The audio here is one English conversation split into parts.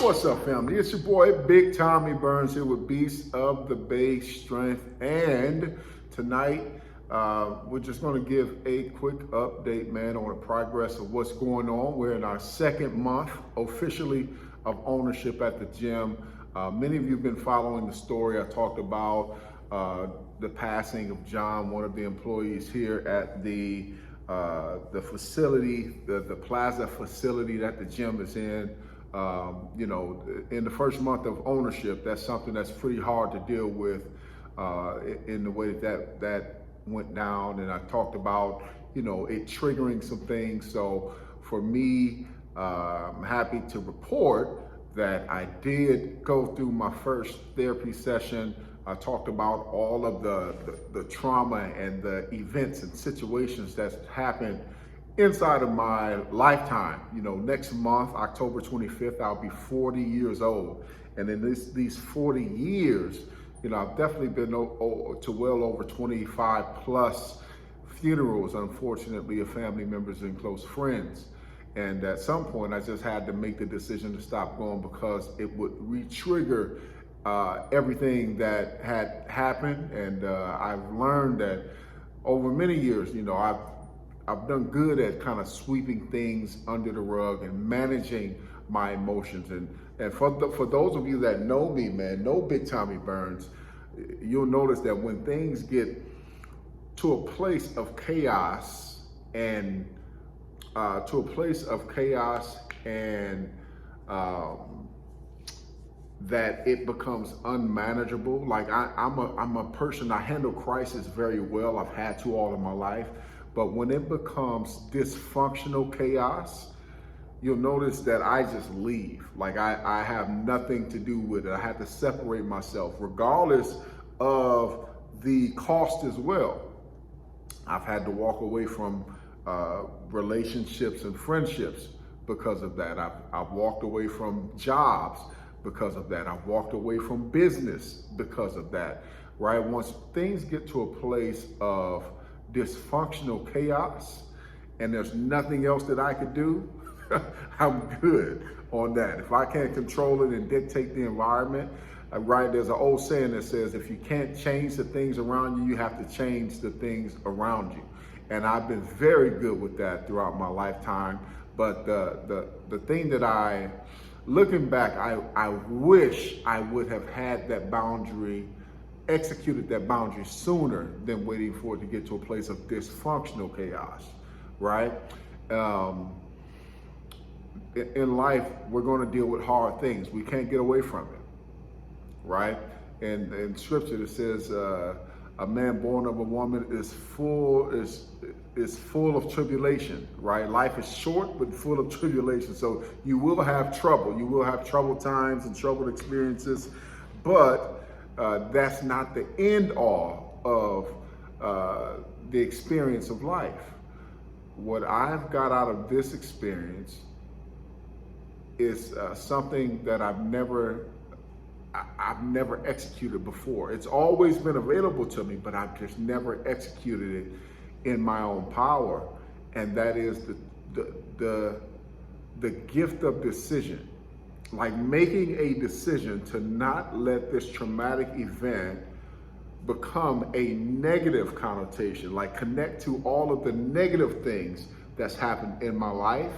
What's up, family? It's your boy, Big Tommy Burns, here with Beast of the Bay Strength. And tonight, we're just going to give a quick update, man, on the progress of what's going on. We're in our second month officially of ownership at the gym. Many of you have been following the story. I talked about the passing of John, one of the employees here at the facility, the plaza facility that the gym is in. In the first month of ownership, that's something that's pretty hard to deal with in the way that went down. And I talked about, it triggering some things. So for me, I'm happy to report that I did go through my first therapy session. I talked about all of the trauma and the events and situations that's happened inside of my lifetime. Next month, October 25th, I'll be 40 years old. And in these 40 years, I've definitely been to well over 25 plus funerals, unfortunately, of family members and close friends. And at some point, I just had to make the decision to stop going because it would re-trigger everything that had happened. And I've learned that over many years, I've done good at kind of sweeping things under the rug and managing my emotions. And for those of you that know me, man, know Big Tommy Burns, you'll notice that when things get to a place of chaos and that it becomes unmanageable. Like I'm a person, I handle crisis very well. I've had to all of my life. But when it becomes dysfunctional chaos, you'll notice that I just leave. Like I have nothing to do with it. I had to separate myself, regardless of the cost as well. I've had to walk away from relationships and friendships because of that. I've walked away from jobs because of that. I've walked away from business because of that, right? Once things get to a place of dysfunctional chaos and there's nothing else that I could do, I'm good on that. If I can't control it and dictate the environment, right? There's an old saying that says, if you can't change the things around you, you have to change the things around you. And I've been very good with that throughout my lifetime. But the thing that looking back, I wish I would have had that boundary, executed that boundary sooner than waiting for it to get to a place of dysfunctional chaos, right? In life, we're going to deal with hard things. We can't get away from it, right? And in scripture, it says, a man born of a woman is full of tribulation, right? Life is short, but full of tribulation. So you will have trouble. You will have troubled times and troubled experiences, but that's not the end all of the experience of life. What I've got out of this experience is something that I've never executed before. It's always been available to me, but I've just never executed it in my own power. And that is the gift of decision. Like making a decision to not let this traumatic event become a negative connotation, like connect to all of the negative things that's happened in my life,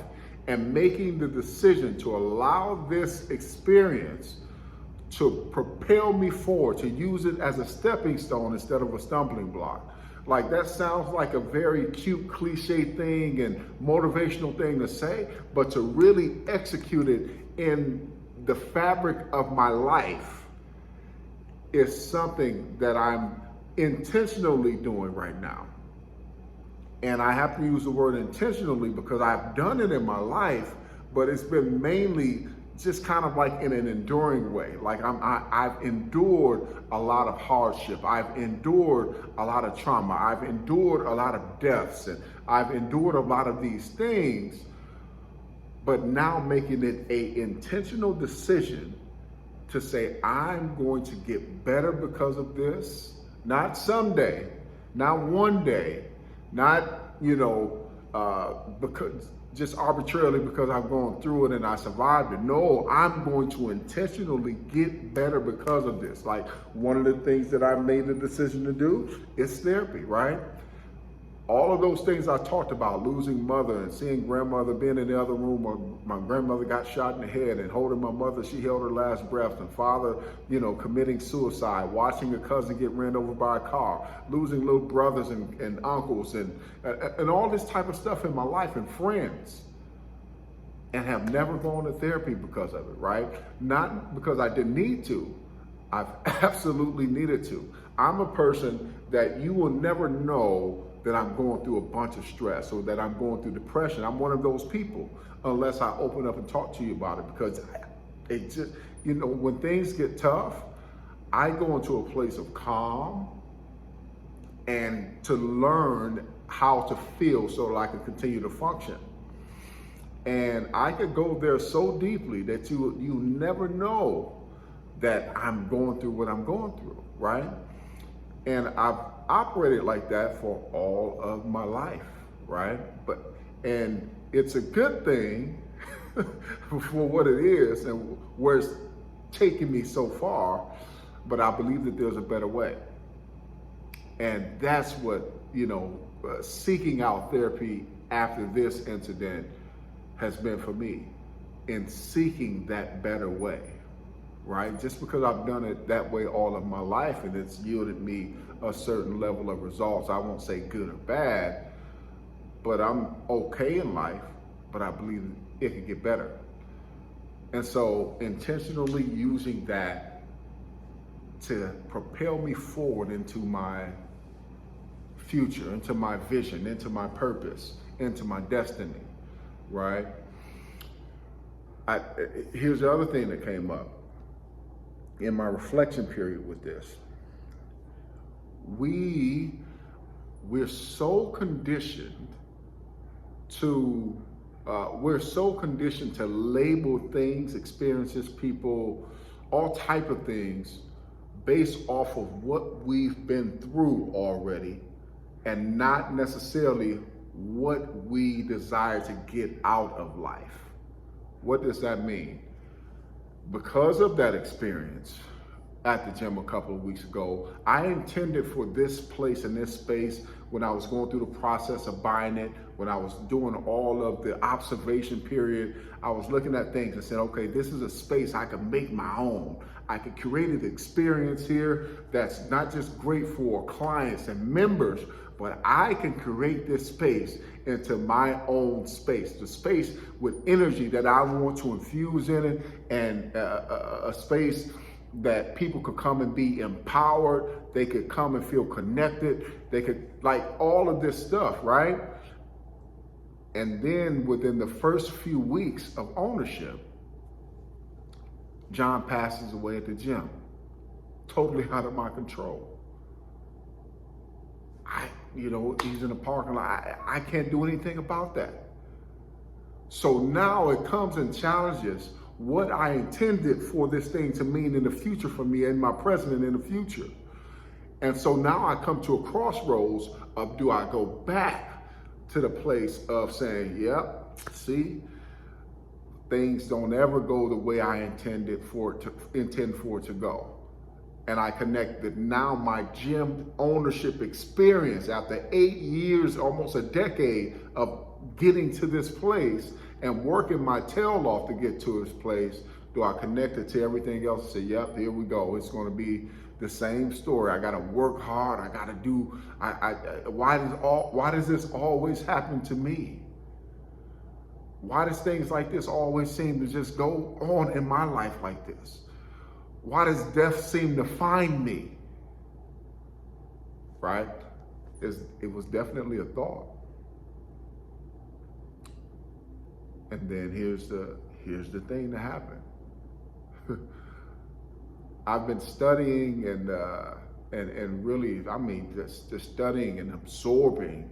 and making the decision to allow this experience to propel me forward, to use it as a stepping stone instead of a stumbling block. Like that sounds like a very cute cliche thing and motivational thing to say, but to really execute it in the fabric of my life is something that I'm intentionally doing right now. And I have to use the word intentionally because I've done it in my life, but it's been mainly just kind of like in an enduring way. Like I've endured a lot of hardship. I've endured a lot of trauma. I've endured a lot of deaths, and I've endured a lot of these things, but now making it an intentional decision to say, I'm going to get better because of this, not someday, not one day, not, because just arbitrarily because I've gone through it and I survived it. No, I'm going to intentionally get better because of this. Like one of the things that I made the decision to do is therapy, right? All of those things I talked about, losing mother and seeing grandmother being in the other room, or my grandmother got shot in the head, and holding my mother, she held her last breath, and father, committing suicide, watching a cousin get ran over by a car, losing little brothers and uncles, and all this type of stuff in my life, and friends, and have never gone to therapy because of it, right? Not because I didn't need to. I've absolutely needed to. I'm a person that you will never know that I'm going through a bunch of stress or that I'm going through depression. I'm one of those people unless I open up and talk to you about it, because it just, when things get tough, I go into a place of calm and to learn how to feel so that I can continue to function. And I could go there so deeply that you never know that I'm going through what I'm going through, right? And I've operated like that for all of my life, right? And it's a good thing for what it is and where it's taken me so far, but I believe that there's a better way. And that's what, seeking out therapy after this incident has been for me, in seeking that better way, right? Just because I've done it that way all of my life and it's yielded me a certain level of results, I won't say good or bad, but I'm okay in life, but I believe it could get better. And so intentionally using that to propel me forward into my future, into my vision, into my purpose, into my destiny, right? Here's the other thing that came up in my reflection period with this. We're so conditioned to label things, experiences, people, all type of things based off of what we've been through already, and not necessarily what we desire to get out of life. What does that mean? Because of that experience at the gym a couple of weeks ago, I intended for this place and this space, when I was going through the process of buying it, when I was doing all of the observation period, I was looking at things and said, okay, this is a space I can make my own. I could create an experience here that's not just great for clients and members, but I can create this space into my own space, the space with energy that I want to infuse in it, and a space that people could come and be empowered. They could come and feel connected. They could, like, all of this stuff, right? And then within the first few weeks of ownership, John passes away at the gym, totally out of my control. He's in the parking lot. I can't do anything about that. So now it comes and challenges what I intended for this thing to mean in the future for me, in my present and in the future. And so now I come to a crossroads of, do I go back to the place of saying, yep, see, things don't ever go the way I intend for it to go. And I connected now my gym ownership experience after 8 years, almost a decade of getting to this place and working my tail off to get to this place. Do I connect it to everything else and say, yep, here we go. It's going to be the same story. I got to work hard. I got to do, why does this always happen to me? Why does things like this always seem to just go on in my life like this? Why does death seem to find me? Right? It was definitely a thought. And then here's the thing that happened. I've been studying and really, just studying and absorbing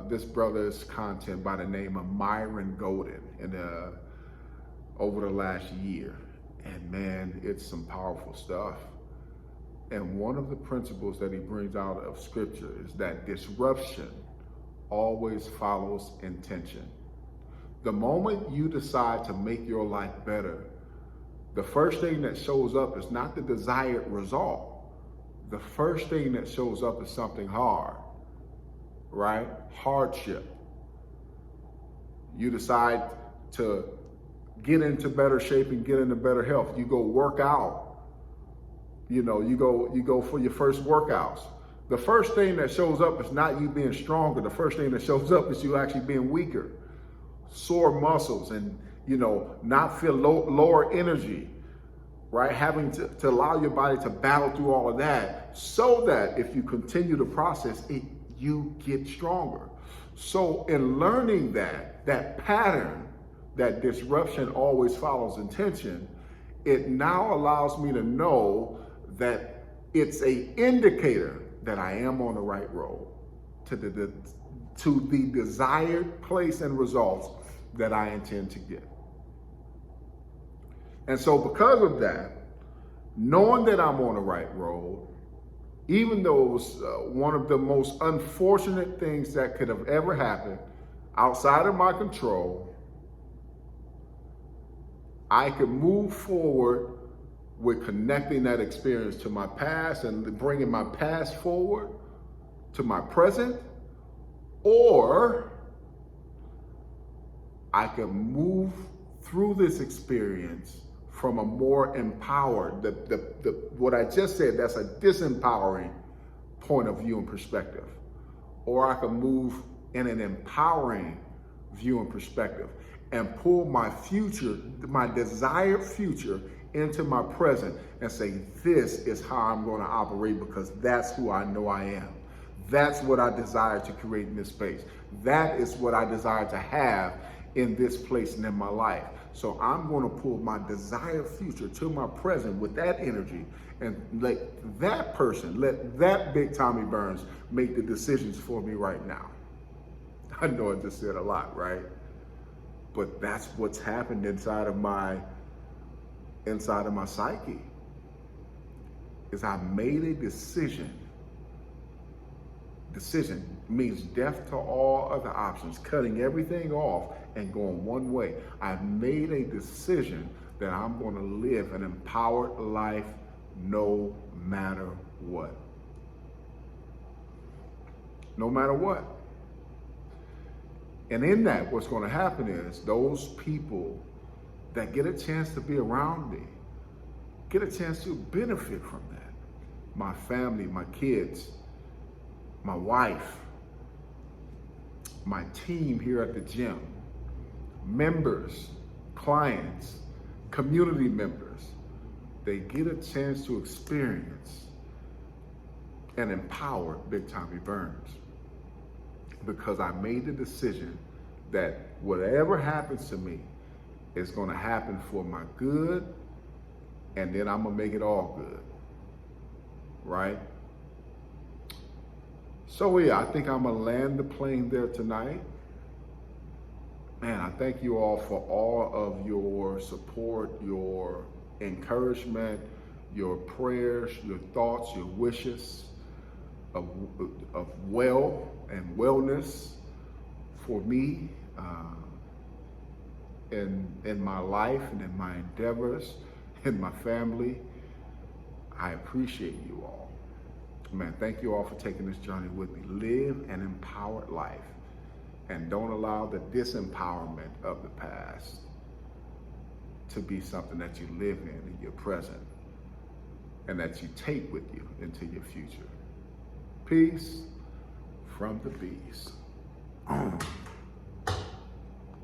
this brother's content by the name of Myron Golden over the last year. And man, it's some powerful stuff. And one of the principles that he brings out of scripture is that disruption always follows intention. The moment you decide to make your life better, the first thing that shows up is not the desired result. The first thing that shows up is something hard, right? Hardship. You decide to get into better shape and get into better health. You go work out. You go for your first workouts. The first thing that shows up is not you being stronger. The first thing that shows up is you actually being weaker. Sore muscles and, not feel lower energy, right? Having to allow your body to battle through all of that so that if you continue the process, you get stronger. So in learning that pattern, that disruption always follows intention, it now allows me to know that it's an indicator that I am on the right road to the desired place and results that I intend to get. And so because of that, knowing that I'm on the right road, even though it was one of the most unfortunate things that could have ever happened outside of my control, I could move forward with connecting that experience to my past and bringing my past forward to my present, or I could move through this experience from a more empowered, what I just said, that's a disempowering point of view and perspective. Or I could move in an empowering view and perspective and pull my future, my desired future, into my present and say, this is how I'm going to operate because that's who I know I am. That's what I desire to create in this space. That is what I desire to have in this place and in my life. So I'm going to pull my desired future to my present with that energy and let that person, let that Big Tommy Burns make the decisions for me right now. I know I just said a lot, right? But that's what's happened inside of my psyche. Is I made a decision. Decision means death to all other options, cutting everything off and going one way. I made a decision that I'm going to live an empowered life no matter what. No matter what. And in that, what's going to happen is those people that get a chance to be around me get a chance to benefit from that. My family, my kids, my wife, my team here at the gym, members, clients, community members, they get a chance to experience and empower Big Tommy Burns because I made the decision that whatever happens to me is going to happen for my good, and then I'm going to make it all good, right? So yeah, I think I'm going to land the plane there tonight. Man, I thank you all for all of your support, your encouragement, your prayers, your thoughts, your wishes of well and wellness for me in my life and in my endeavors, in my family. I appreciate you all. Man, thank you all for taking this journey with me. Live an empowered life and don't allow the disempowerment of the past to be something that you live in your present and that you take with you into your future. Peace from the beast.